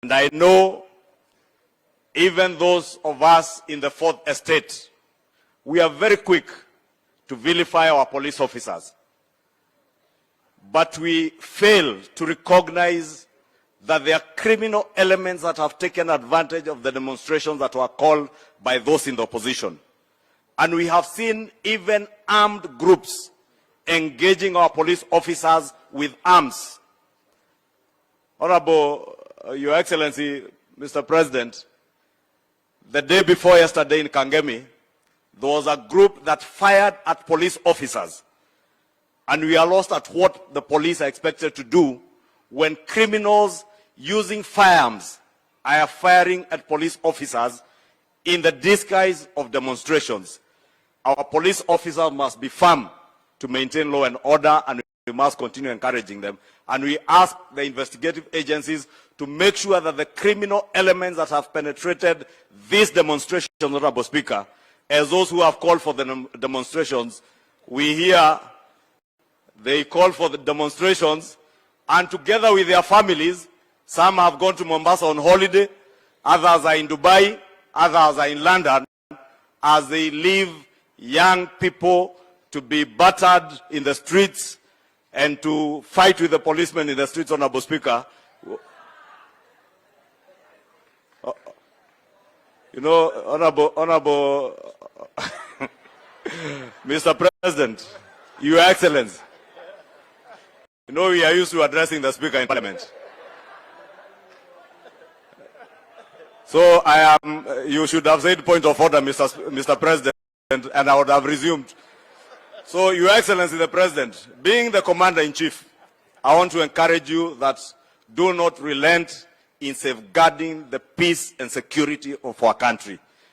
And I know even those of us in the fourth estate, we are very quick to vilify our police officers. But we fail to recognize that there are criminal elements that have taken advantage of the demonstrations that were called by those in the opposition. And we have seen even armed groups engaging our police officers with arms. Honorable, Your Excellency, Mr. President, the day before yesterday in Kangemi, there was a group that fired at police officers. And we are lost at what the police are expected to do when criminals using firearms are firing at police officers in the disguise of demonstrations. Our police officers must be firm to maintain law and order, and we must continue encouraging them. And we ask the investigative agencies to make sure that the criminal elements that have penetrated this demonstration, Honorable Speaker, as those who have called for the demonstrations, we hear they call for the demonstrations, and together with their families, some have gone to Mombasa on holiday, others are in Dubai, others are in London, as they leave young people to be battered in the streets and to fight with the policemen in the streets, Honorable Speaker. You know, Honorable Mr. President, Your Excellency, you know we are used to addressing the Speaker in Parliament. So you should have said point of order, Mr. President, and I would have resumed. So, Your Excellency the President, being the Commander-in-Chief, I want to encourage you that do not relent in safeguarding the peace and security of our country.